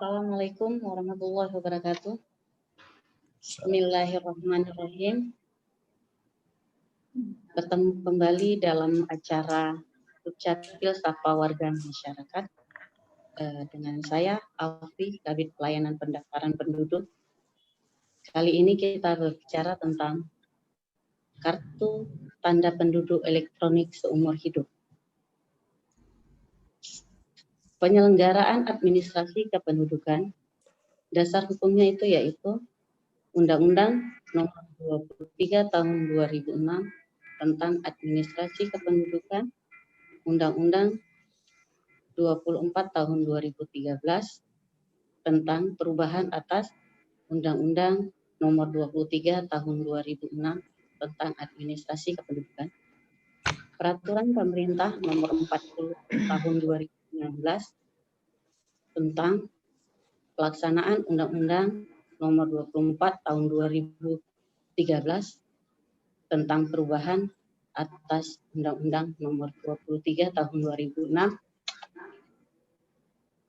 Assalamualaikum warahmatullahi wabarakatuh. Bismillahirrahmanirrahim. Bertemu kembali dalam acara Dukcapil Sapa Warga Masyarakat dengan saya Alfi, Kabid Pelayanan Pendaftaran Penduduk. Kali ini kita berbicara tentang Kartu Tanda Penduduk Elektronik Seumur Hidup. Penyelenggaraan administrasi kependudukan, dasar hukumnya itu yaitu Undang-Undang Nomor 23 Tahun 2006 tentang Administrasi Kependudukan, Undang-Undang 24 Tahun 2013 tentang perubahan atas Undang-Undang Nomor 23 Tahun 2006 tentang Administrasi Kependudukan, Peraturan Pemerintah Nomor 40 Tahun 2019 tentang pelaksanaan Undang-Undang Nomor 24 Tahun 2013 tentang perubahan atas Undang-Undang Nomor 23 Tahun 2006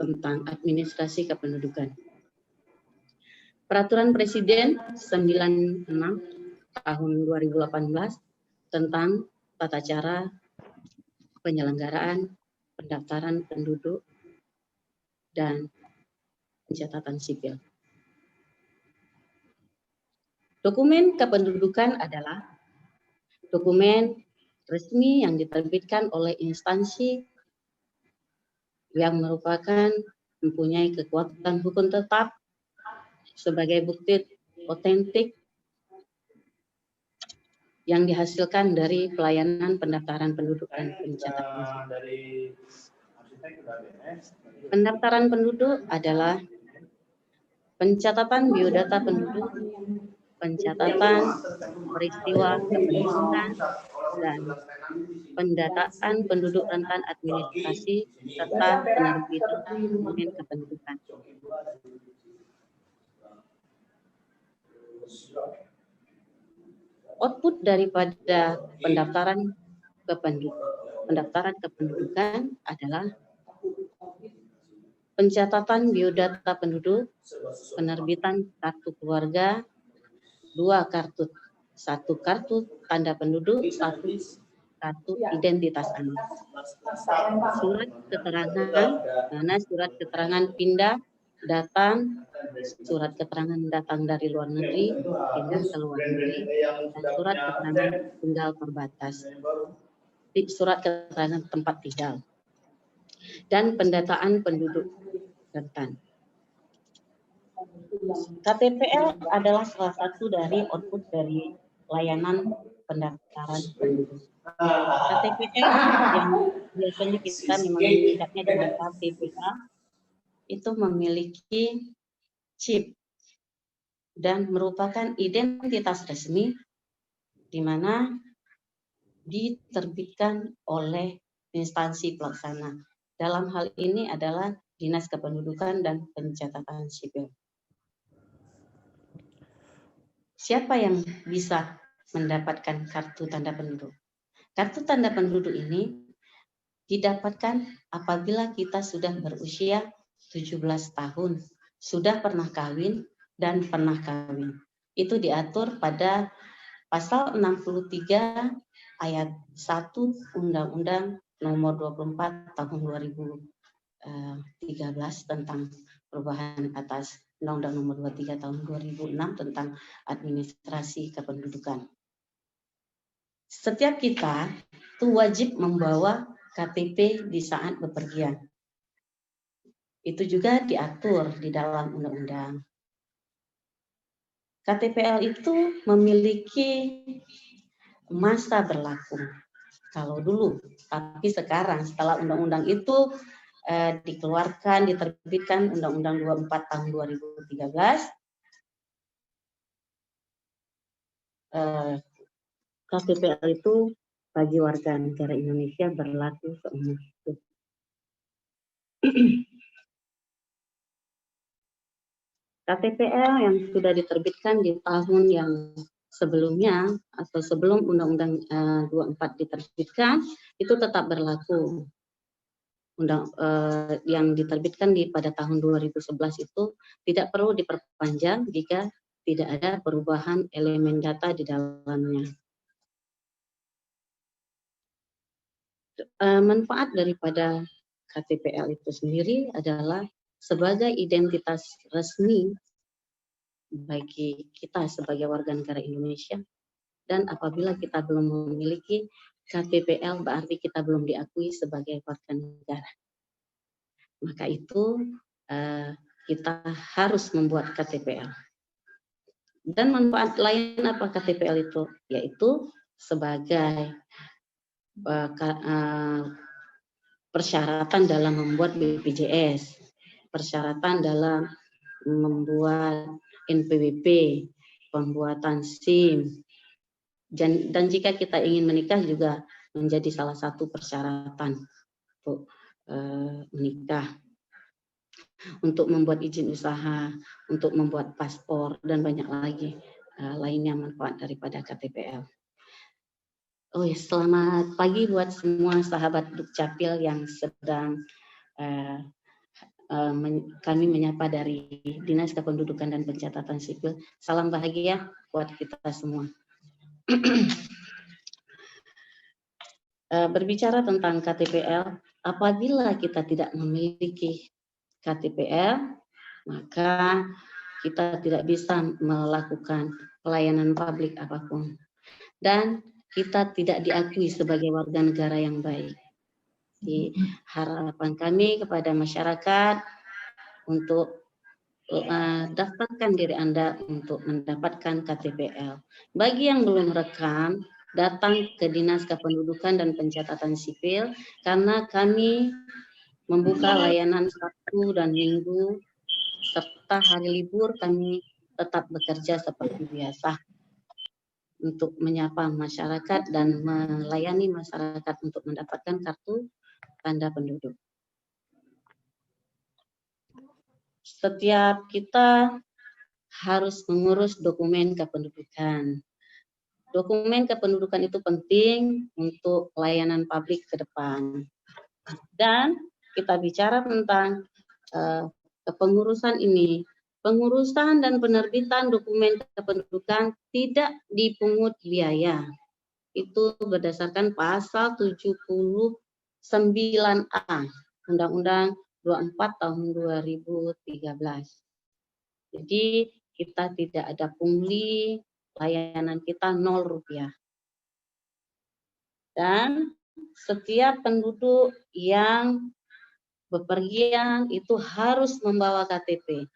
tentang Administrasi Kependudukan. Peraturan Presiden 96 Tahun 2018 tentang tata cara penyelenggaraan pendaftaran penduduk dan pencatatan sipil. Dokumen kependudukan adalah dokumen resmi yang diterbitkan oleh instansi yang mempunyai kekuatan hukum tetap sebagai bukti otentik yang dihasilkan dari pelayanan pendaftaran penduduk dan pencatatan sipil. Pendaftaran penduduk adalah pencatatan biodata penduduk, pencatatan peristiwa kependudukan, dan pendataan penduduk rentan administrasi, serta penerbitan dokumen kependudukan. Output daripada pendaftaran kependudukan adalah pencatatan biodata penduduk, penerbitan kartu keluarga, 1 kartu tanda penduduk, 1 kartu identitas anak. Surat keterangan pindah, datang, surat keterangan datang dari luar negeri, pindah ke luar negeri, dan surat keterangan tinggal terbatas, surat keterangan tempat tinggal, dan pendataan penduduk rentan. KTPL adalah salah satu dari output dari layanan pendaftaran penduduk. KTPL yang biasanya kita mengingatnya dengan KTPL itu memiliki chip dan merupakan identitas resmi di mana diterbitkan oleh instansi pelaksana. Dalam hal ini adalah Dinas Kependudukan dan Pencatatan Sipil. Siapa yang bisa mendapatkan kartu tanda penduduk? Kartu tanda penduduk ini didapatkan apabila kita sudah berusia 17 tahun, sudah pernah kawin dan pernah kawin. Itu diatur pada pasal 63 ayat 1 Undang-Undang Nomor 24 Tahun 2013 tentang perubahan atas Undang-Undang Nomor 23 Tahun 2006 tentang administrasi kependudukan. Setiap kita itu wajib membawa KTP di saat bepergian. Itu juga diatur di dalam undang-undang. KTPL itu memiliki masa berlaku. Kalau dulu, tapi sekarang setelah undang-undang itu dikeluarkan, diterbitkan Undang-Undang 24 tahun 2013, KTPL itu bagi warga negara Indonesia berlaku seumur hidup. KTPL yang sudah diterbitkan di tahun yang sebelumnya atau sebelum Undang-Undang 24 diterbitkan itu tetap berlaku. yang diterbitkan pada tahun 2011 itu tidak perlu diperpanjang jika tidak ada perubahan elemen data di dalamnya. Manfaat daripada KTPL itu sendiri adalah sebagai identitas resmi bagi kita sebagai warga negara Indonesia, dan apabila kita belum memiliki KTPL berarti kita belum diakui sebagai warga negara. Maka itu kita harus membuat KTPL. Dan manfaat lain apa KTPL itu? Yaitu sebagai persyaratan dalam membuat BPJS, persyaratan dalam membuat NPWP, pembuatan SIM, dan jika kita ingin menikah juga menjadi salah satu persyaratan untuk menikah, untuk membuat izin usaha, untuk membuat paspor, dan banyak lagi lainnya manfaat daripada KTPL. Oh ya, selamat pagi buat semua sahabat Dukcapil yang sedang kami menyapa dari Dinas Kependudukan dan Pencatatan Sipil. Salam bahagia buat kita semua. Berbicara tentang KTPL, apabila kita tidak memiliki KTPL, maka kita tidak bisa melakukan pelayanan publik apapun. Dan kita tidak diakui sebagai warga negara yang baik. Jadi harapan kami kepada masyarakat untuk daftarkan diri Anda untuk mendapatkan KTPL. Bagi yang belum rekam, datang ke Dinas Kependudukan dan Pencatatan Sipil karena kami membuka layanan Sabtu dan Minggu serta hari libur kami tetap bekerja seperti biasa untuk menyapa masyarakat dan melayani masyarakat untuk mendapatkan kartu tanda penduduk. Setiap kita harus mengurus dokumen kependudukan. Dokumen kependudukan itu penting untuk pelayanan publik ke depan. Dan kita bicara tentang kepengurusan ini. Pengurusan dan penerbitan dokumen kependudukan tidak dipungut biaya. Itu berdasarkan pasal 79A Undang-Undang 24 tahun 2013. Jadi kita tidak ada pungli, layanan kita Rp0. Dan setiap penduduk yang bepergian itu harus membawa KTP.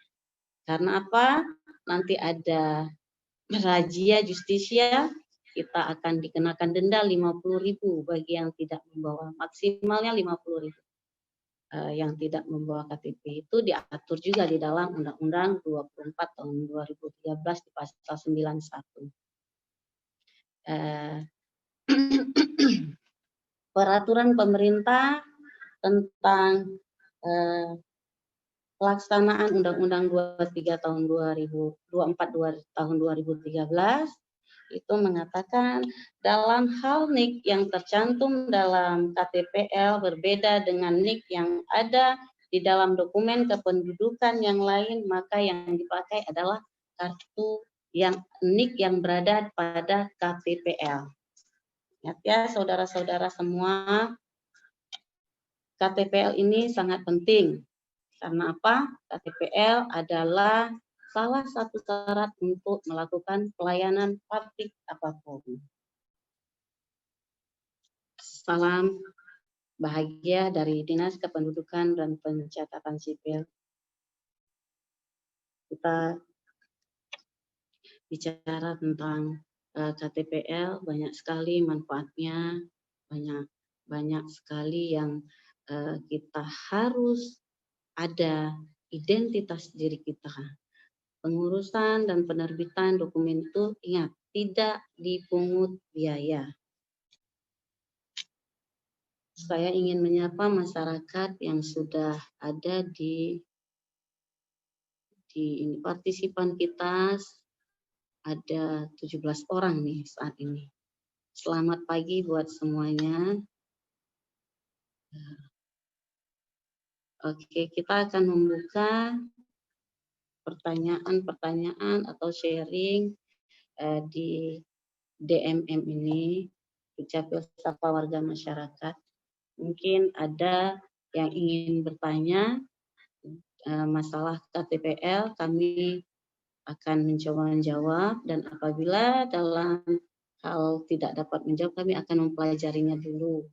Karena apa? Nanti ada razia justisia, kita akan dikenakan denda 50.000 bagi yang tidak membawa, maksimalnya 50.000. Yang tidak membawa KTP itu diatur juga di dalam Undang-Undang 24 tahun 2013 di pasal 91. Peraturan pemerintah tentang pelaksanaan Undang-Undang 23 tahun 24 tahun 2013 itu mengatakan dalam hal NIK yang tercantum dalam KTPL berbeda dengan NIK yang ada di dalam dokumen kependudukan yang lain, maka yang dipakai adalah kartu yang NIK yang berada pada KTPL. Ingat ya saudara-saudara semua, KTPL ini sangat penting. Karena apa? KTPL adalah salah satu syarat untuk melakukan pelayanan publik apapun. Salam bahagia dari Dinas Kependudukan dan Pencatatan Sipil. Kita bicara tentang KTPL, banyak sekali manfaatnya, banyak sekali yang kita harus ada identitas diri kita. Pengurusan dan penerbitan dokumen itu ingat tidak dipungut biaya. Saya ingin menyapa masyarakat yang sudah ada di ini partisipan kita, ada 17 orang nih saat ini. Selamat pagi buat semuanya. Oke, kita akan membuka pertanyaan-pertanyaan atau sharing di DMM ini, Dukcapil Sapa Warga Masyarakat. Mungkin ada yang ingin bertanya masalah KTPL, kami akan mencoba menjawab, dan apabila dalam hal tidak dapat menjawab, kami akan mempelajarinya dulu.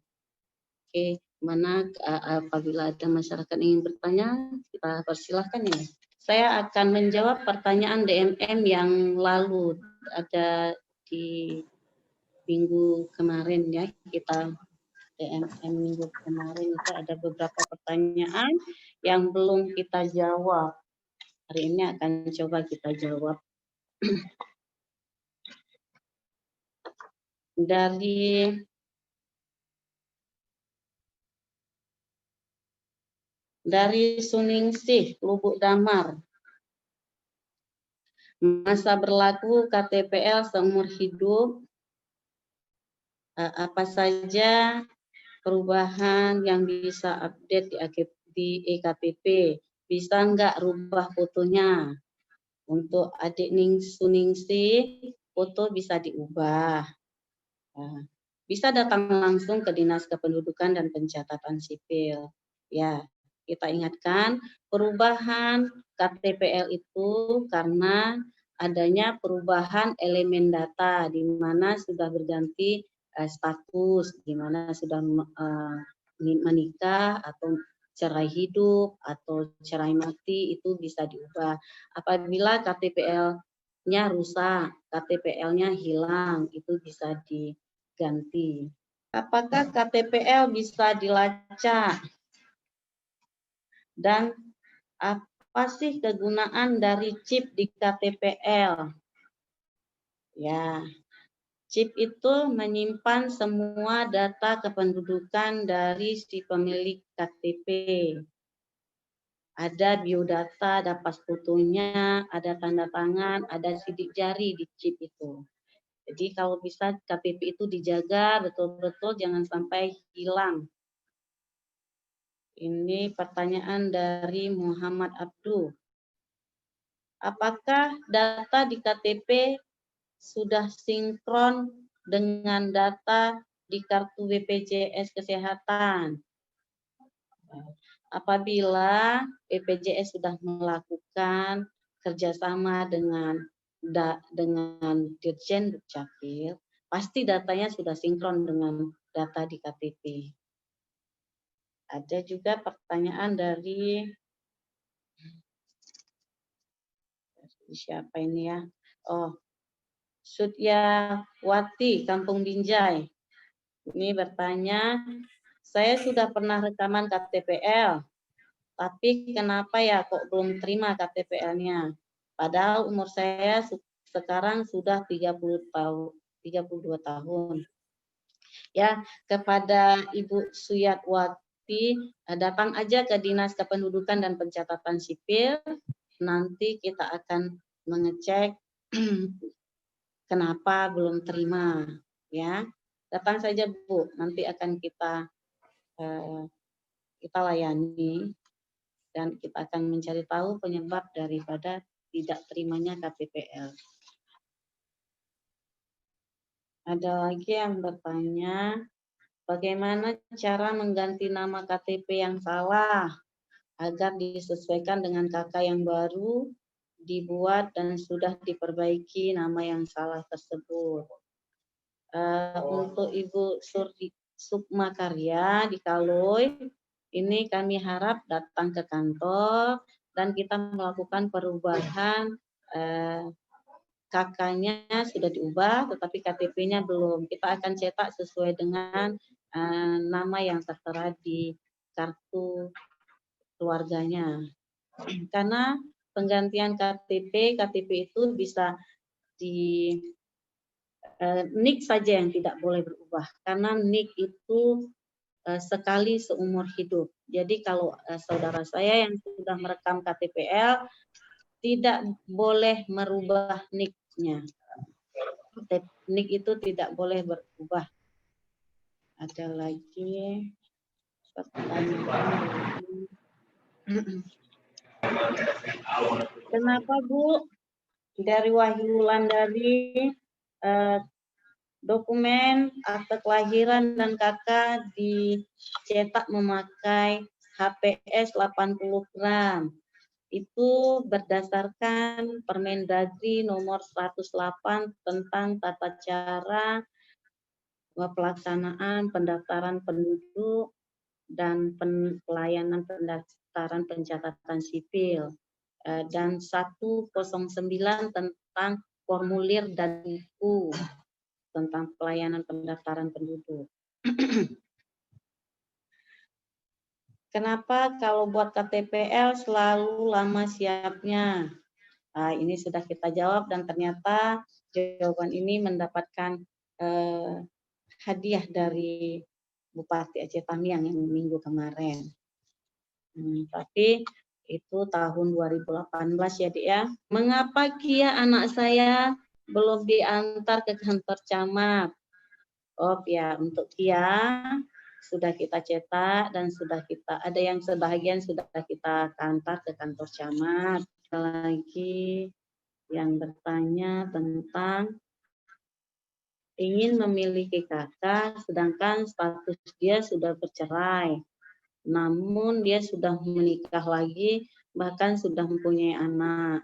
Oke, mana apabila ada masyarakat ingin bertanya, kita persilahkan ya. Saya akan menjawab pertanyaan DMM yang lalu, ada di minggu kemarin ya, kita DMM minggu kemarin itu ada beberapa pertanyaan yang belum kita jawab. Hari ini akan coba kita jawab. Dari Suningsih, Lubuk Damar. Masa berlaku KTPL seumur hidup, apa saja perubahan yang bisa update di EKTP? Bisa nggak rubah fotonya? Untuk adik Suningsih, foto bisa diubah. Bisa datang langsung ke Dinas Kependudukan dan Pencatatan Sipil. Ya, kita ingatkan perubahan KTPL itu karena adanya perubahan elemen data di mana sudah berganti status, di mana sudah menikah atau cerai hidup atau cerai mati, itu bisa diubah. Apabila KTPL-nya rusak, KTPL-nya hilang, itu bisa diganti. Apakah KTPL bisa dilacak? Dan apa sih kegunaan dari chip di KTPL? Ya, chip itu menyimpan semua data kependudukan dari si pemilik KTP. Ada biodata, ada pas fotonya, ada tanda tangan, ada sidik jari di chip itu. Jadi kalau bisa KTP itu dijaga betul-betul, jangan sampai hilang. Ini pertanyaan dari Muhammad Abdul. Apakah data di KTP sudah sinkron dengan data di kartu BPJS Kesehatan? Apabila BPJS sudah melakukan kerjasama dengan Dirjen Dukcapil, pasti datanya sudah sinkron dengan data di KTP. Ada juga pertanyaan dari siapa ini ya? Oh, Sutyawati, Kampung Binjai. Ini bertanya, saya sudah pernah rekaman KTPL, tapi kenapa ya kok belum terima KTPL-nya? Padahal umur saya sekarang sudah 32 tahun. Ya, kepada Ibu Suyatwati, datang aja ke Dinas Kependudukan dan Pencatatan Sipil, nanti kita akan mengecek kenapa belum terima, ya. Datang saja Bu, nanti akan kita layani dan kita akan mencari tahu penyebab daripada tidak terimanya KTPL. Ada lagi yang bertanya, bagaimana cara mengganti nama KTP yang salah agar disesuaikan dengan KK yang baru dibuat dan sudah diperbaiki nama yang salah tersebut. Untuk Ibu Sukma Karya di Kaloy, ini kami harap datang ke kantor dan kita melakukan perubahan. KK-nya sudah diubah, tetapi KTP-nya belum. Kita akan cetak sesuai dengan nama yang tertera di kartu keluarganya. Karena penggantian KTP itu bisa di NIK saja yang tidak boleh berubah. Karena NIK itu sekali seumur hidup. Jadi kalau saudara saya yang sudah merekam KTPL tidak boleh merubah NIK-nya. NIK itu tidak boleh berubah. Ada lagi pertanyaan. Kenapa Bu? Dari Wahyu Wulandari, dokumen akte kelahiran dan kakak dicetak memakai HPS 80 gram. Itu berdasarkan Permendagri nomor 108 tentang tata cara pelaksanaan pendaftaran penduduk dan pelayanan pendaftaran pencatatan sipil, dan 109 tentang formulir dan buku tentang pelayanan pendaftaran penduduk. Kenapa kalau buat KTPL selalu lama siapnya? Nah, ini sudah kita jawab dan ternyata jawaban ini mendapatkan hadiah dari Bupati Aceh Tamiang yang minggu kemarin. Tapi itu tahun 2018 ya, Dik ya. Mengapa Kia anak saya belum diantar ke kantor camat? Oh ya, untuk Kia sudah kita cetak dan sudah kita, ada yang sebahagian sudah kita antar ke kantor camat. Lagi yang bertanya tentang ingin memiliki kakak sedangkan status dia sudah bercerai, namun dia sudah menikah lagi, bahkan sudah mempunyai anak,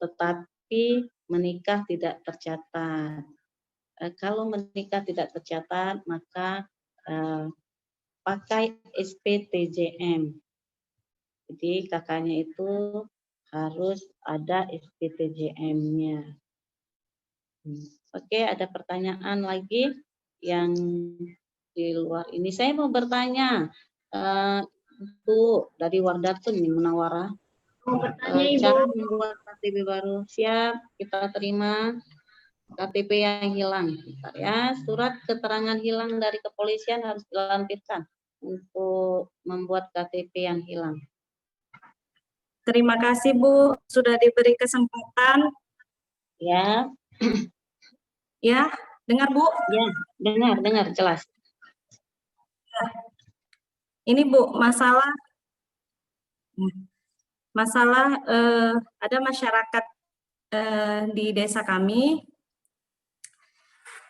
tetapi menikah tidak tercatat. Kalau menikah tidak tercatat, maka pakai SPTJM. Jadi kakaknya itu harus ada SPTJM-nya. Oke, ada pertanyaan lagi yang di luar ini. Saya mau bertanya, Bu dari Wardatun nih, Munawara. Mau bertanya, Ibu. Cara membuat KTP baru. Siap, kita terima KTP yang hilang. Bentar ya, surat keterangan hilang dari kepolisian harus dilampirkan untuk membuat KTP yang hilang. Terima kasih Bu, sudah diberi kesempatan. Ya. Ya, dengar Bu? Ya, dengar jelas. Ini Bu, masalah ada masyarakat di desa kami,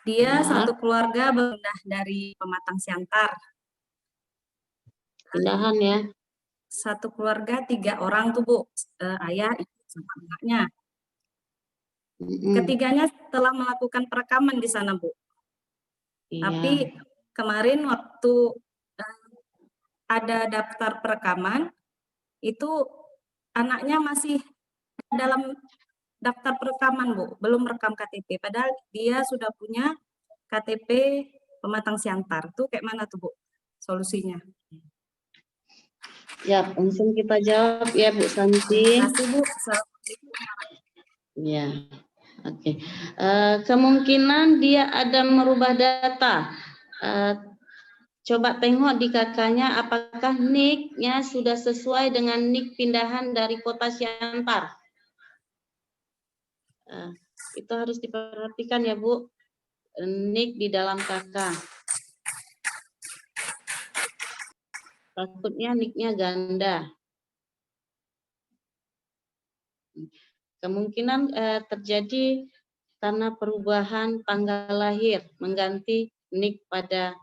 dia satu keluarga berpindah dari Pematang Siantar. Pindahan ya. Satu keluarga 3 orang tuh Bu, ayah, ibu, sama anaknya. Ketiganya telah melakukan perekaman di sana Bu. Iya. Tapi kemarin waktu ada daftar perekaman, itu anaknya masih dalam daftar perekaman Bu, belum rekam KTP. Padahal dia sudah punya KTP Pematang Siantar. Tuh kayak mana tuh Bu solusinya? Ya, langsung kita jawab ya Bu Santi. Terima kasih Bu. Ya, oke. Kemungkinan dia ada merubah data. Coba tengok di kakaknya apakah NIK-nya sudah sesuai dengan NIK pindahan dari kota Siantar. Itu harus diperhatikan ya Bu. NIK di dalam kakak. Takutnya NIK-nya ganda. Kemungkinan terjadi karena perubahan tanggal lahir, mengganti NIK pada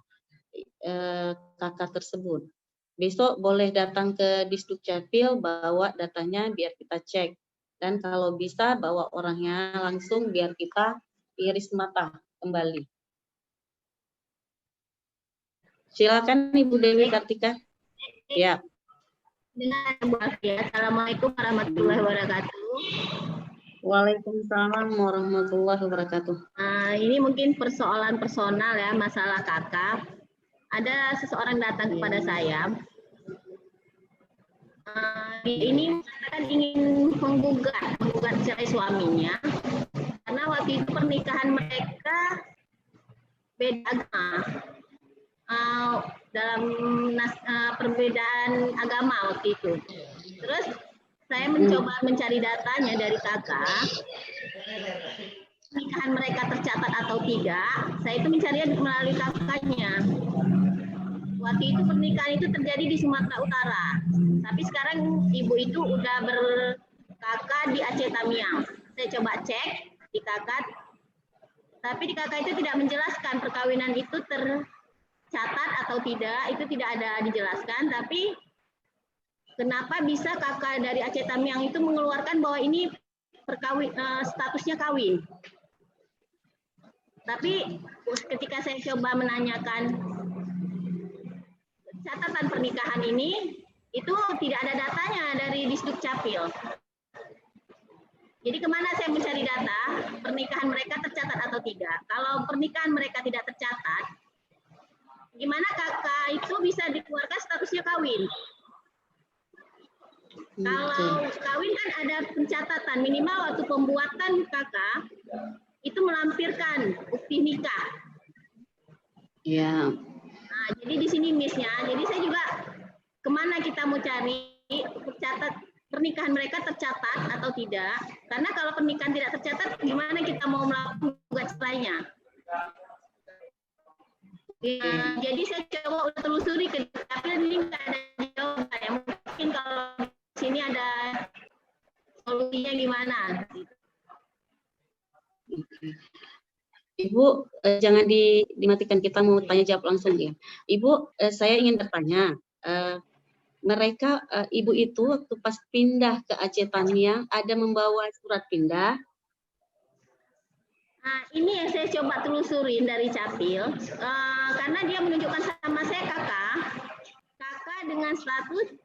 kakak tersebut. Besok boleh datang ke Disdukcapil, bawa datanya biar kita cek. Dan kalau bisa bawa orangnya langsung biar kita iris mata kembali. Silakan Ibu Dewi Kartika. Ya. Dengan Bu Afia. Assalamualaikum warahmatullahi wabarakatuh. Waalaikumsalam warahmatullahi wabarakatuh. Ini mungkin persoalan personal ya, masalah kakak. Ada seseorang datang kepada saya. Ini kan ingin menggugat cerai suaminya karena waktu itu pernikahan mereka beda agama. Dalam perbedaan agama waktu itu. Terus saya mencoba mencari datanya dari kakak, pernikahan mereka tercatat atau tidak. Saya itu mencari melalui kakaknya. waktu itu pernikahan itu terjadi di Sumatera Utara. Tapi sekarang ibu itu udah berkakak di Aceh Tamiang. Saya coba cek di kakak, tapi di kakak itu tidak menjelaskan perkawinan itu tercatat atau tidak, itu tidak ada dijelaskan. Tapi kenapa bisa kakak dari Aceh Tamiang itu mengeluarkan bahwa ini statusnya kawin? Tapi ketika saya coba menanyakan catatan pernikahan ini, itu tidak ada datanya dari Disduk Capil. Jadi kemana saya mencari data pernikahan mereka tercatat atau tidak? Kalau pernikahan mereka tidak tercatat, gimana kakak itu bisa dikeluarkan statusnya kawin? Kalau kawin kan ada pencatatan minimal waktu pembuatan kakak itu melampirkan bukti nikah. Ya. Nah, jadi di sini miss-nya. Jadi saya juga kemana kita mau cari catat pernikahan mereka tercatat atau tidak? Karena kalau pernikahan tidak tercatat, gimana kita mau melakukan gugat lainnya? Ya, jadi saya coba telusuri ke tapi ini nggak ada jawaban. Mungkin kalau di sini ada solusinya gimana? Ibu, jangan dimatikan, kita mau tanya jawab langsung ya. Ibu, saya ingin bertanya, mereka ibu itu waktu pas pindah ke Aceh Tamiang ada membawa surat pindah? Nah, ini yang saya coba telusurin dari Capil, karena dia menunjukkan sama saya kakak dengan status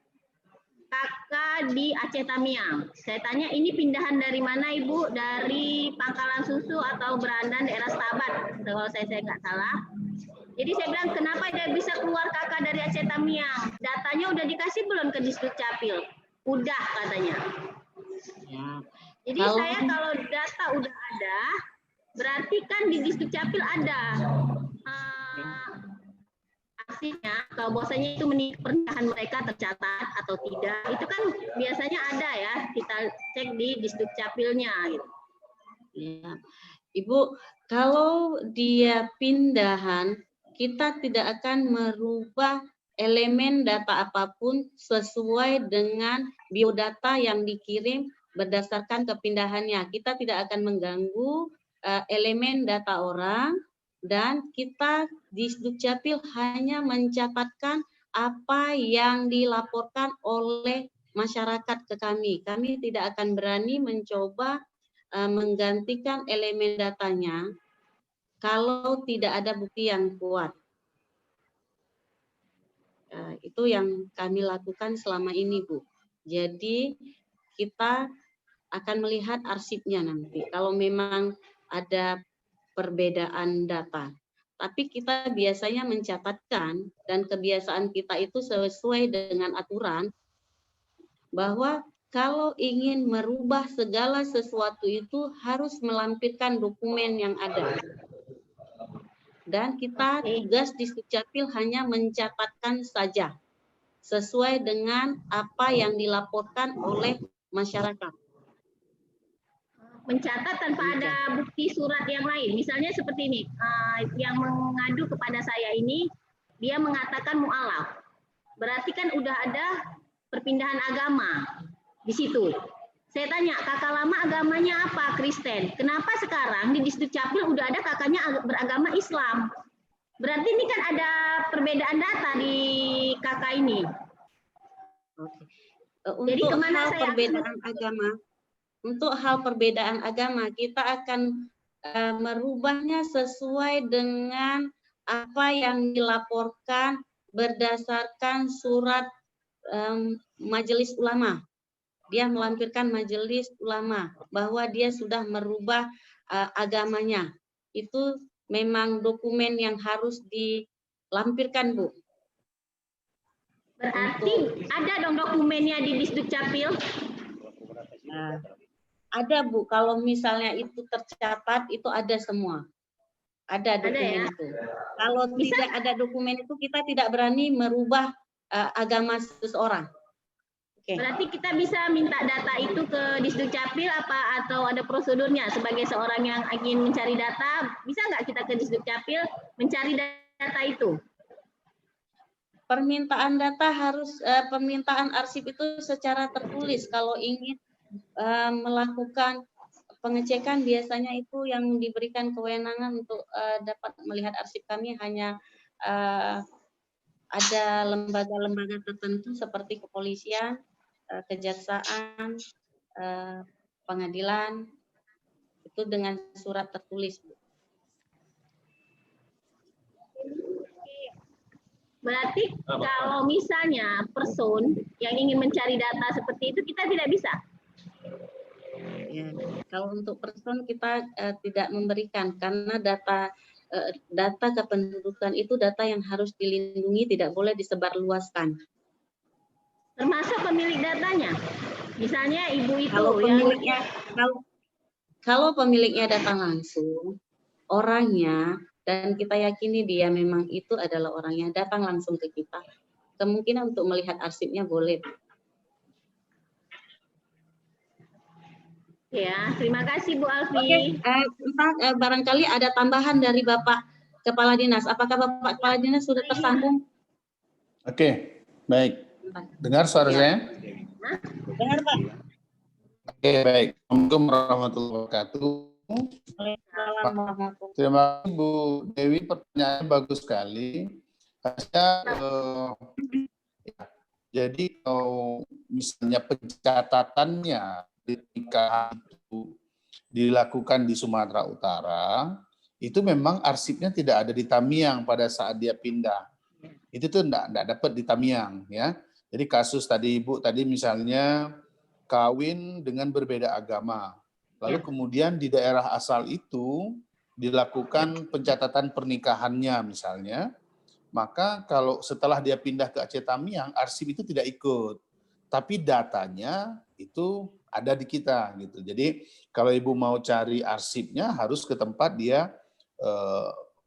kakak di Aceh Tamiang. Saya tanya, ini pindahan dari mana Ibu? Dari Pangkalan Susu atau Berandan daerah Stabat, kalau saya nggak salah. Jadi saya bilang, kenapa dia bisa keluar kakak dari Aceh Tamiang? Datanya udah dikasih belum ke Disduk Capil? Udah katanya. Ya. Jadi saya kalau data udah ada, berarti kan di Disduk Capil ada artinya kalau bahwasanya itu pernikahan mereka tercatat atau tidak, itu kan biasanya ada ya, kita cek di Disduk Capilnya gitu. Ya. Ibu, kalau dia pindahan, kita tidak akan merubah elemen data apapun sesuai dengan biodata yang dikirim berdasarkan kepindahannya. Kita tidak akan mengganggu elemen data orang, dan kita di Dukcapil hanya mencatatkan apa yang dilaporkan oleh masyarakat ke kami. Kami tidak akan berani mencoba menggantikan elemen datanya kalau tidak ada bukti yang kuat. Itu yang kami lakukan selama ini, Bu. Jadi kita akan melihat arsipnya nanti kalau memang ada perbedaan data. Tapi kita biasanya mencatatkan, dan kebiasaan kita itu sesuai dengan aturan, bahwa kalau ingin merubah segala sesuatu itu harus melampirkan dokumen yang ada. Dan kita tugas di Dukcapil hanya mencatatkan saja sesuai dengan apa yang dilaporkan oleh masyarakat. Mencatat tanpa ada bukti surat yang lain. Misalnya seperti ini, yang mengadu kepada saya ini, dia mengatakan mu'alaf. Berarti kan udah ada perpindahan agama di situ. Saya tanya, kakak lama agamanya apa? Kristen. Kenapa sekarang di Disduk Capil udah ada kakaknya beragama Islam? Berarti ini kan ada perbedaan data di kakak ini. Jadi kemana saya perbedaan agama? Untuk hal perbedaan agama, kita akan merubahnya sesuai dengan apa yang dilaporkan berdasarkan surat Majelis Ulama. Dia melampirkan Majelis Ulama bahwa dia sudah merubah agamanya. Itu memang dokumen yang harus dilampirkan, Bu. Berarti ada dong dokumennya di Disduk Capil? Ada, Bu, kalau misalnya itu tercatat, itu ada semua. Ada dokumen ya? Itu. Kalau tidak ada dokumen itu, kita tidak berani merubah agama seseorang. Berarti kita bisa minta data itu ke Disduk Capil atau ada prosedurnya sebagai seorang yang ingin mencari data, bisa nggak kita ke Disduk Capil mencari data itu? permintaan data harus permintaan arsip itu secara tertulis. Kalau ingin melakukan pengecekan, biasanya itu yang diberikan kewenangan untuk dapat melihat arsip kami hanya ada lembaga-lembaga tertentu seperti kepolisian, kejaksaan, pengadilan, itu dengan surat tertulis. Berarti kalau misalnya person yang ingin mencari data seperti itu kita tidak bisa. Ya, kalau untuk person kita tidak memberikan karena data kependudukan itu data yang harus dilindungi, tidak boleh disebarluaskan. Termasuk pemilik datanya. Misalnya ibu itu Kalau pemiliknya kalau pemiliknya datang langsung, orangnya dan kita yakini dia memang itu adalah orangnya datang langsung ke kita, kemungkinan untuk melihat arsipnya boleh. Ya, terima kasih Bu Alfi. Oke, barangkali ada tambahan dari Bapak Kepala Dinas. Apakah Bapak Kepala Dinas sudah tersambung? Oke, baik. Dengar suara saya? Dengar, Pak. Oke, baik. Assalamualaikum warahmatullahi wabarakatuh. Terima kasih Bu Dewi, pertanyaannya bagus sekali. Jadi kalau misalnya pencatatannya ketika itu dilakukan di Sumatera Utara, itu memang arsipnya tidak ada di Tamiang pada saat dia pindah. Itu tuh enggak dapat di Tamiang, ya. Jadi kasus tadi Ibu tadi misalnya kawin dengan berbeda agama. Lalu kemudian di daerah asal itu dilakukan pencatatan pernikahannya misalnya, maka kalau setelah dia pindah ke Aceh Tamiang, arsip itu tidak ikut. Tapi datanya itu ada di kita gitu. Jadi kalau Ibu mau cari arsipnya harus ke tempat dia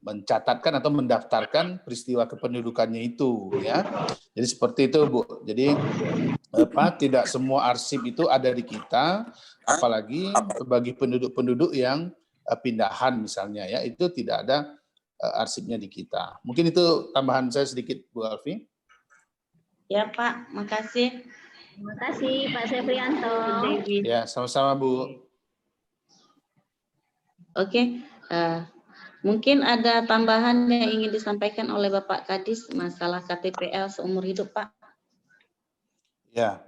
mencatatkan atau mendaftarkan peristiwa kependudukannya itu, ya. Jadi seperti itu, Bu. Jadi tidak semua arsip itu ada di kita, apalagi bagi penduduk-penduduk yang pindahan misalnya, ya, itu tidak ada arsipnya di kita. Mungkin itu tambahan saya sedikit, Bu Alfi. Ya, Pak, makasih. Terima kasih Pak Sefrianto. Ya, sama-sama Bu. Oke, mungkin ada tambahan yang ingin disampaikan oleh Bapak Kadis masalah KTPL seumur hidup, Pak. Ya,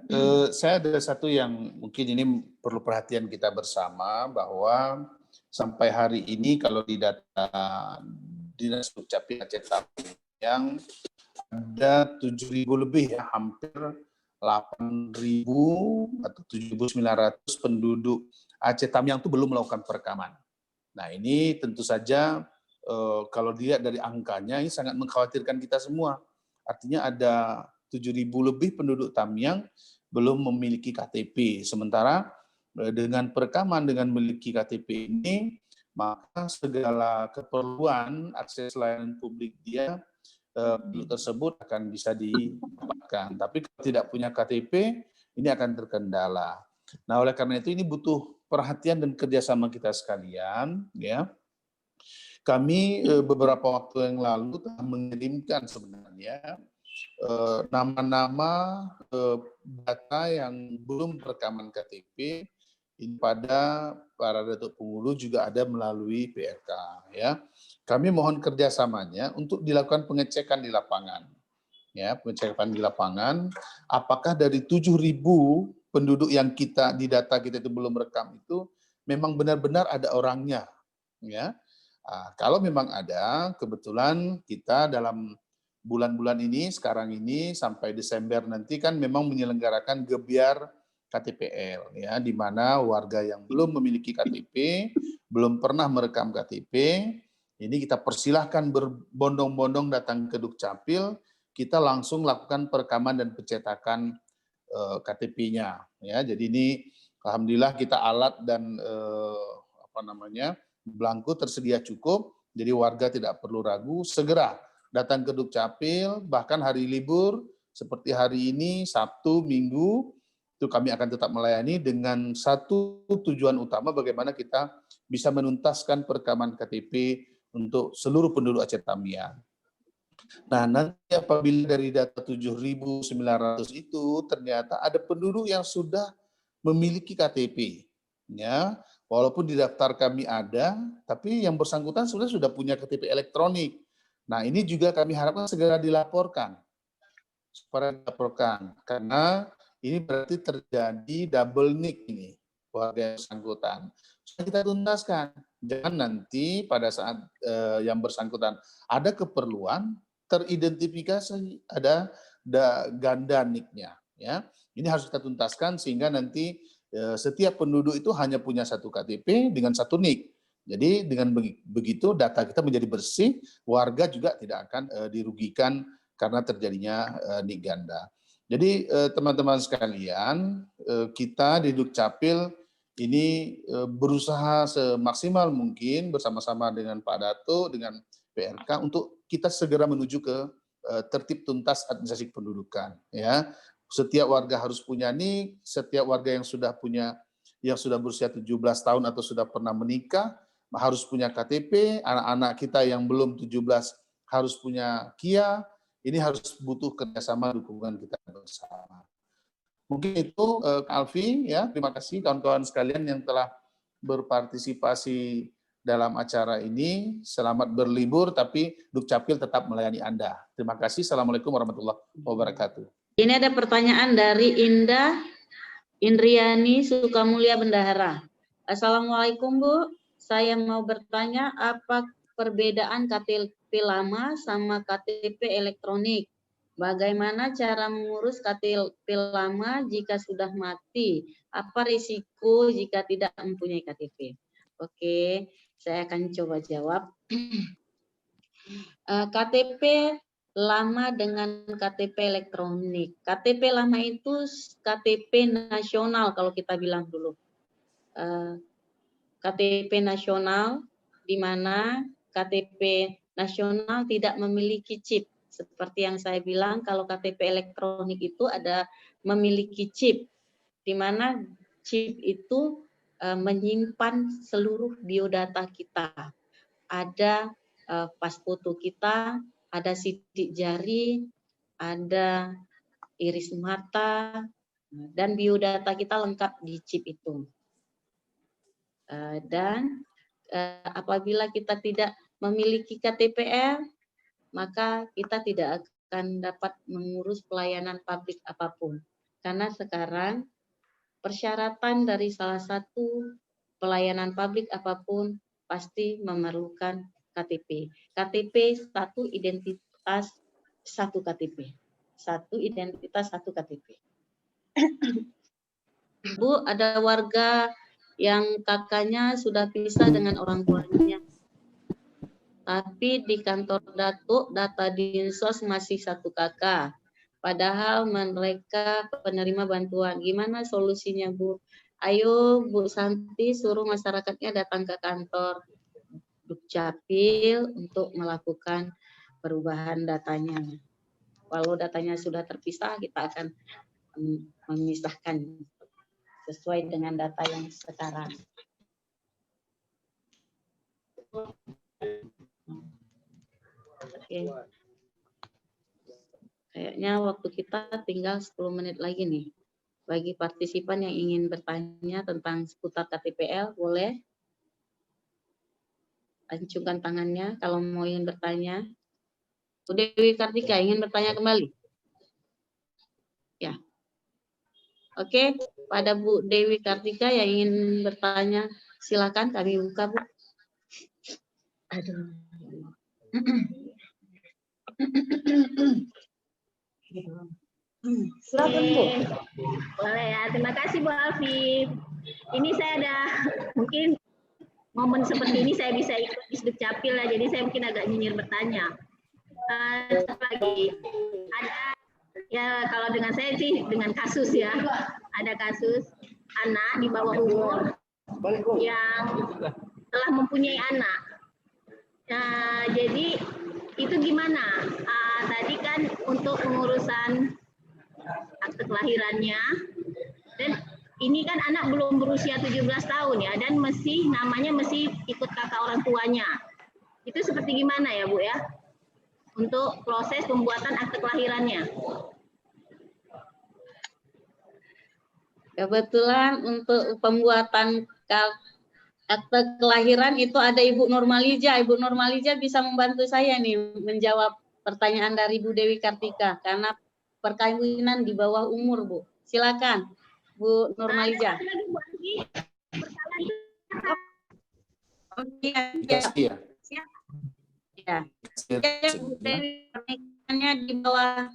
saya ada satu yang mungkin ini perlu perhatian kita bersama, bahwa sampai hari ini kalau di data Dinas Dukcapil Aceh Tamiang ada 7.000 lebih, ya, hampir 8.000 atau 7.900 penduduk Aceh Tamiang itu belum melakukan perekaman. Nah, ini tentu saja kalau dilihat dari angkanya ini sangat mengkhawatirkan kita semua. Artinya ada 7.000 lebih penduduk Tamiang belum memiliki KTP. Sementara dengan perekaman, dengan memiliki KTP ini, maka segala keperluan akses layanan publik dia tersebut akan bisa didapatkan. Tapi kalau tidak punya KTP, ini akan terkendala. Nah, oleh karena itu ini butuh perhatian dan kerjasama kita sekalian, ya. Kami beberapa waktu yang lalu telah mengirimkan sebenarnya nama-nama data yang belum rekaman KTP ini pada para datuk pengulu juga ada melalui PRK, ya. Kami mohon kerjasamanya untuk dilakukan pengecekan di lapangan, ya, pengecekan di lapangan. Apakah dari 7.000 penduduk yang kita di data kita itu belum rekam itu memang benar-benar ada orangnya, ya. Kalau memang ada, kebetulan kita dalam bulan-bulan ini, sekarang ini sampai Desember nanti kan memang menyelenggarakan gebiar KTPL, ya, di mana warga yang belum memiliki KTP, belum pernah merekam KTP, ini kita persilahkan berbondong-bondong datang ke Dukcapil, kita langsung lakukan perekaman dan pencetakan KTP-nya, ya. Jadi ini alhamdulillah kita alat dan belangko tersedia cukup, jadi warga tidak perlu ragu, segera datang ke Dukcapil, bahkan hari libur seperti hari ini, Sabtu, Minggu, itu kami akan tetap melayani dengan satu tujuan utama, bagaimana kita bisa menuntaskan perekaman KTP untuk seluruh penduduk Aceh Tamiang. Nah, nanti apabila dari data 7.900 itu ternyata ada penduduk yang sudah memiliki KTP, ya, walaupun di daftar kami ada, tapi yang bersangkutan sudah punya KTP elektronik. Nah, ini juga kami harapkan segera dilaporkan, karena ini berarti terjadi double nick ini warga yang bersangkutan. Sudah kita tuntaskan, jangan nanti pada saat yang bersangkutan ada keperluan teridentifikasi ada ganda nicknya, ya. Ini harus kita tuntaskan sehingga nanti setiap penduduk itu hanya punya satu KTP dengan satu nick. Jadi dengan begitu data kita menjadi bersih, warga juga tidak akan dirugikan karena terjadinya nick ganda. Jadi teman-teman sekalian, kita di Dukcapil ini berusaha semaksimal mungkin bersama-sama dengan Pak Dato, dengan PRK untuk kita segera menuju ke tertib tuntas administrasi kependudukan. Ya, setiap warga harus punya NIK, setiap warga yang sudah berusia 17 tahun atau sudah pernah menikah harus punya KTP, anak-anak kita yang belum 17 harus punya KIA. Ini harus butuh kerjasama dukungan kita bersama. Mungkin itu Alfi, ya. Terima kasih kawan-kawan sekalian yang telah berpartisipasi dalam acara ini. Selamat berlibur, tapi Dukcapil tetap melayani Anda. Terima kasih. Assalamualaikum warahmatullahi wabarakatuh. Ini ada pertanyaan dari Indah Indriani Sukamulya Bendahara. Assalamualaikum Bu, saya mau bertanya apa perbedaan KTP lama sama KTP elektronik? Bagaimana cara mengurus KTP lama jika sudah mati? Apa risiko jika tidak mempunyai KTP? Oke, saya akan coba jawab. KTP lama dengan KTP elektronik. KTP lama itu KTP nasional kalau kita bilang dulu. KTP nasional di mana KTP nasional tidak memiliki chip. Seperti yang saya bilang, kalau KTP elektronik itu ada memiliki chip, di mana chip itu menyimpan seluruh biodata kita. Ada pas foto kita, ada sidik jari, ada iris mata, dan biodata kita lengkap di chip itu. Dan apabila kita tidak memiliki KTPL, maka kita tidak akan dapat mengurus pelayanan publik apapun. Karena sekarang persyaratan dari salah satu pelayanan publik apapun pasti memerlukan KTP. KTP satu identitas satu KTP. Satu identitas satu KTP. Bu, ada warga yang kakaknya sudah pisah dengan orang tuanya. Tapi di kantor Datuk, data Dinsos masih satu kakak. Padahal mereka penerima bantuan. Gimana solusinya, Bu? Ayo, Bu Santi, suruh masyarakatnya datang ke kantor Dukcapil untuk melakukan perubahan datanya. Walau datanya sudah terpisah, kita akan memisahkan sesuai dengan data yang sekarang. Oke. Kayaknya waktu kita tinggal 10 menit lagi nih. Bagi partisipan yang ingin bertanya tentang seputar KTPL, boleh acungkan tangannya kalau mau ingin bertanya. Bu Dewi Kartika ingin bertanya kembali? Ya. Oke, pada Bu Dewi Kartika yang ingin bertanya, silakan kami buka, Bu. Aduh. Silakan, Bu. Boleh ya, terima kasih Bu Alfi. Ini saya ada mungkin momen seperti ini saya bisa ikut di Dukcapil ya, jadi saya mungkin agak nyinyir bertanya. Satu lagi, ada ya kalau dengan saya sih dengan kasus ya, ada kasus anak di bawah umur yang telah mempunyai anak. Nah, jadi itu gimana? Tadi kan untuk pengurusan akte kelahirannya, dan ini kan anak belum berusia 17 tahun ya, dan namanya masih ikut kakak orang tuanya. Itu seperti gimana ya Bu ya? untuk proses pembuatan akte kelahirannya. Kebetulan untuk pembuatan akte kelahiran itu ada Ibu Nurmalija. Ibu Nurmalija bisa membantu saya nih menjawab pertanyaan dari Bu Dewi Kartika karena perkawinan di bawah umur, Bu. Silakan, Bu Nurmalija. Ada lagi Bu Anggi, Oke, Kasih ya. ya. Ya, Bu Dewi pernikahannya di bawah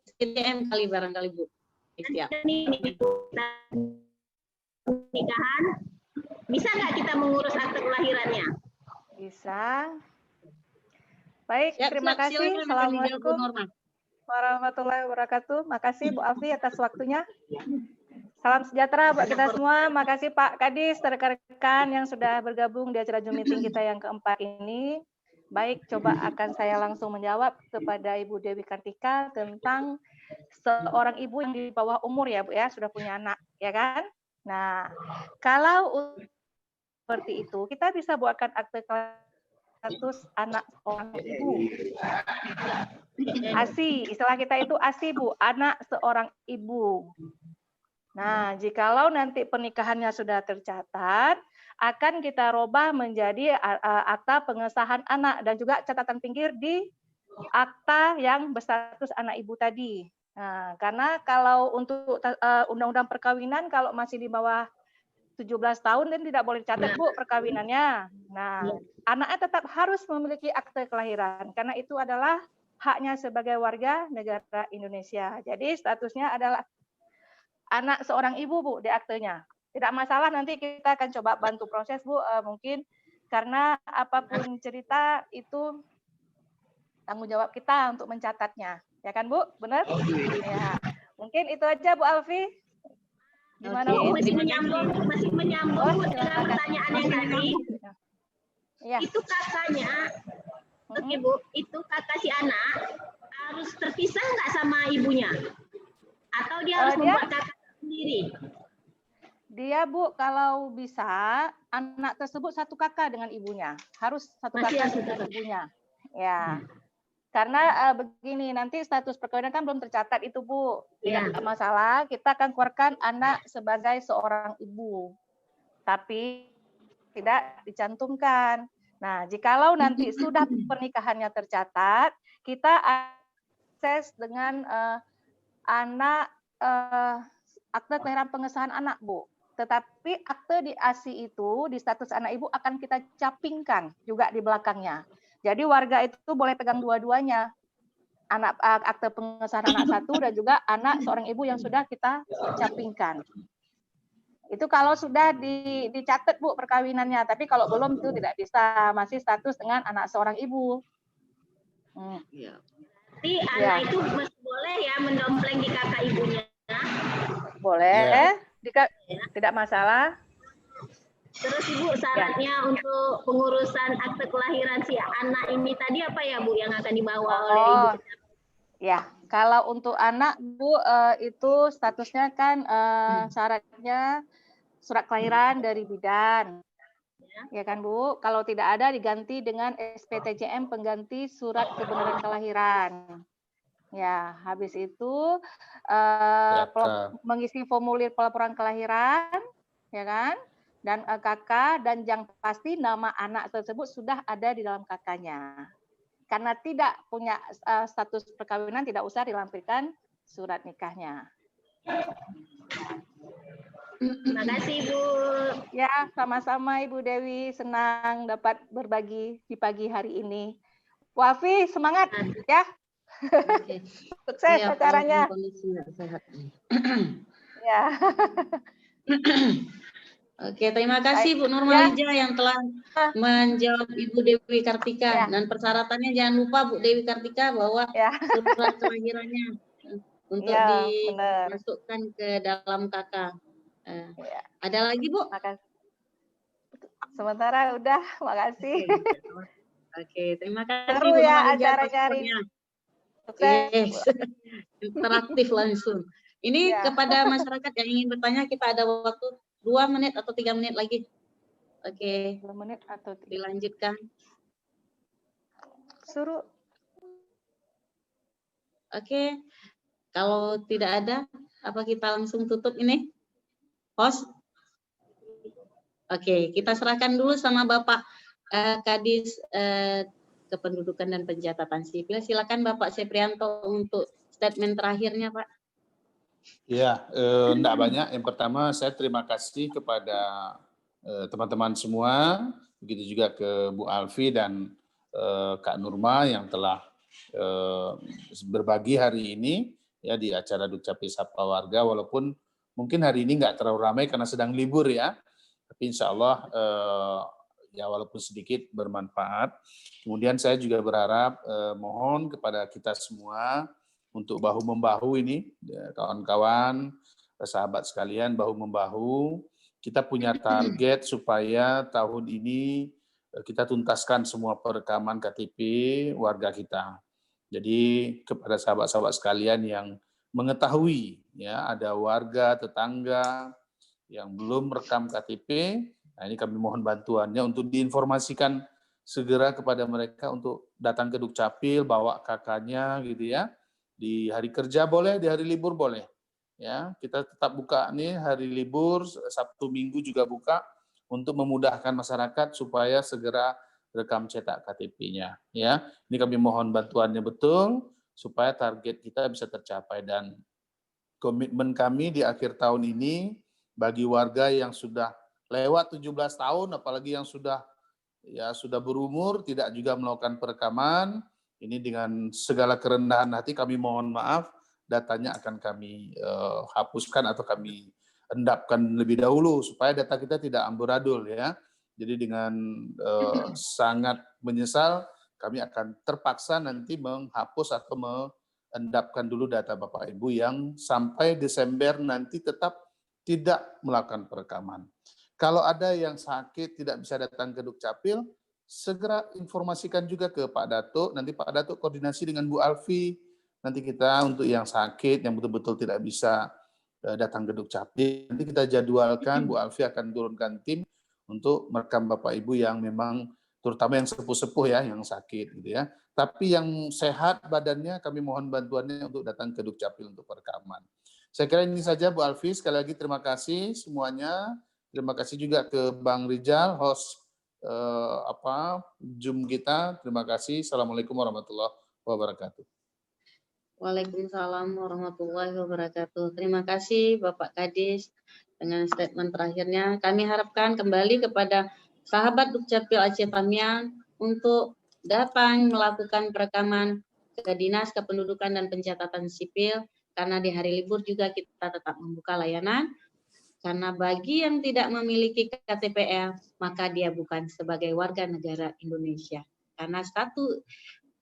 STM kali barangkali, Bu. Siap. Pernikahan, bisa nggak kita mengurus akte kelahirannya? Bisa. Baik, Siap, terima siap. kasih. Silakan, akan dijawab Bu Assalamualaikum Norma. warahmatullahi wabarakatuh. Makasih Bu Alfi atas waktunya. Salam sejahtera buat kita semua. Makasih Pak Kadis, rekan-rekan yang sudah bergabung di acara Zoom meeting kita yang keempat ini. Baik, coba akan saya langsung menjawab kepada Ibu Dewi Kartika tentang seorang ibu yang di bawah umur ya Bu ya, sudah punya anak, ya kan? Nah, kalau seperti itu, kita bisa buatkan akte status anak seorang ibu. ASI, istilah kita itu ASI Bu, anak seorang ibu. Nah, jikalau nanti pernikahannya sudah tercatat, akan kita robah menjadi akta pengesahan anak dan juga catatan pinggir di akta yang berstatus anak ibu tadi. Nah, karena kalau untuk undang-undang perkawinan kalau masih di bawah 17 tahun dan tidak boleh dicatat Bu perkawinannya. Nah, anaknya tetap harus memiliki akte kelahiran karena itu adalah haknya sebagai warga negara Indonesia. Jadi statusnya adalah anak seorang ibu Bu di aktenya. Tidak masalah, nanti kita akan coba bantu proses Bu, mungkin karena apapun cerita itu tanggung jawab kita untuk mencatatnya. Ya kan Bu? Benar? Ya. Mungkin itu aja Bu Alfi. Gimana Bu? Masih menyambung Bu, dengan pertanyaan yang tadi. Ya. Itu kakaknya, oke Bu, itu kakak si anak harus terpisah nggak sama ibunya? Atau dia harus membuat kakak sendiri? Dia Bu, kalau bisa anak tersebut satu kakak dengan ibunya, harus satu kakak dengan ibunya. Ya, karena begini, nanti status perkawinan kan belum tercatat itu Bu. Tidak masalah, kita akan keluarkan anak sebagai seorang ibu, tapi tidak dicantumkan. Nah, jikalau nanti sudah pernikahannya tercatat, kita akses dengan anak akte kelahiran pengesahan anak Bu. Tetapi akte di ASI itu, di status anak ibu akan kita capingkan juga di belakangnya. Jadi warga itu boleh pegang dua-duanya. Akte pengesahan anak satu dan juga anak seorang ibu yang sudah kita capingkan. Itu kalau sudah dicatat Bu perkawinannya, tapi kalau belum itu tidak bisa, masih status dengan anak seorang ibu. Tapi anak itu masih boleh ya mendompleng di kakak ibunya? Boleh. Tidak masalah. Terus Ibu, syaratnya untuk pengurusan akte kelahiran si anak ini tadi apa ya Bu yang akan dibawa oleh Ibu? Ya, kalau untuk anak Bu itu statusnya kan syaratnya surat kelahiran dari bidan. Ya kan Bu, kalau tidak ada diganti dengan SPTJM pengganti surat kebenaran kelahiran. Ya, habis itu mengisi formulir pelaporan kelahiran, ya kan? Dan KK dan yang pasti nama anak tersebut sudah ada di dalam KK-nya. Karena tidak punya status perkawinan, tidak usah dilampirkan surat nikahnya. Terima kasih Bu. Ya, sama-sama Ibu Dewi, senang dapat berbagi di pagi hari ini. Wafi, semangat ya. Sukses acaranya. Ya. Oke, terima kasih Bu Nurmalija yang telah menjawab Ibu Dewi Kartika. Dan persyaratannya jangan lupa Bu Dewi Kartika bahwa surat kelahirannya untuk dimasukkan ke dalam KK. Ada lagi Bu? Sementara udah, makasih. Oke, terima kasih seru Bu ya Nurmalija acaranya hari ini. Yes. Interaktif langsung. Ini kepada masyarakat yang ingin bertanya, kita ada waktu 2 menit atau 3 menit lagi. Oke. 2 menit atau 3. Dilanjutkan. Suruh Oke, kalau tidak ada, apa kita langsung tutup ini? Host? Oke, kita serahkan dulu sama Bapak Kadis Kependudukan dan Pencatatan Sipil. Silakan Bapak Seprianto untuk statement terakhirnya, Pak. Ya, enggak banyak. Yang pertama, saya terima kasih kepada teman-teman semua, begitu juga ke Bu Alfi dan Kak Nurma yang telah berbagi hari ini ya di acara Dukcapil Sapa Warga, walaupun mungkin hari ini nggak terlalu ramai karena sedang libur ya, tapi insya Allah ya walaupun sedikit bermanfaat. Kemudian saya juga berharap mohon kepada kita semua untuk bahu-membahu ini, kawan-kawan, sahabat sekalian, bahu-membahu. Kita punya target supaya tahun ini kita tuntaskan semua perekaman KTP warga kita. Jadi kepada sahabat-sahabat sekalian yang mengetahui ya ada warga tetangga yang belum merekam KTP, nah ini kami mohon bantuannya untuk diinformasikan segera kepada mereka untuk datang ke Dukcapil, bawa kakaknya gitu ya. Di hari kerja boleh, di hari libur boleh. Ya, kita tetap buka nih hari libur, Sabtu Minggu juga buka untuk memudahkan masyarakat supaya segera rekam cetak KTP-nya. Ya, ini kami mohon bantuannya betul supaya target kita bisa tercapai dan komitmen kami di akhir tahun ini bagi warga yang sudah lewat 17 tahun, apalagi yang sudah berumur tidak juga melakukan perekaman. Ini dengan segala kerendahan hati kami mohon maaf, datanya akan kami hapuskan atau kami endapkan lebih dahulu supaya data kita tidak amburadul ya. Jadi dengan sangat menyesal kami akan terpaksa nanti menghapus atau mengendapkan dulu data Bapak Ibu yang sampai Desember nanti tetap tidak melakukan perekaman. Kalau ada yang sakit tidak bisa datang ke Dukcapil, segera informasikan juga ke Pak Datuk. Nanti Pak Datuk koordinasi dengan Bu Alfi. Nanti kita untuk yang sakit, yang betul-betul tidak bisa datang ke Dukcapil, nanti kita jadwalkan, Bu Alfi akan turunkan tim untuk merekam Bapak Ibu yang memang, terutama yang sepuh-sepuh ya, yang sakit gitu ya. Tapi yang sehat badannya, kami mohon bantuannya untuk datang ke Dukcapil untuk perekaman. Saya kira ini saja Bu Alfi. Sekali lagi terima kasih semuanya. Terima kasih juga ke Bang Rijal, host Zoom kita. Terima kasih. Assalamualaikum warahmatullahi wabarakatuh. Waalaikumsalam warahmatullahi wabarakatuh. Terima kasih Bapak Kadis dengan statement terakhirnya. Kami harapkan kembali kepada sahabat Dukcapil Aceh Tamiang untuk datang melakukan perekaman ke Dinas Kependudukan dan Pencatatan Sipil, karena di hari libur juga kita tetap membuka layanan. Karena bagi yang tidak memiliki KTPL, maka dia bukan sebagai warga negara Indonesia. Karena satu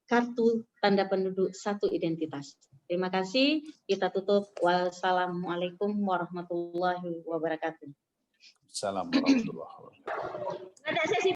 kartu tanda penduduk, satu identitas. Terima kasih. Kita tutup. Wassalamualaikum warahmatullahi wabarakatuh. Assalamualaikum warahmatullahi wabarakatuh. Ada sesi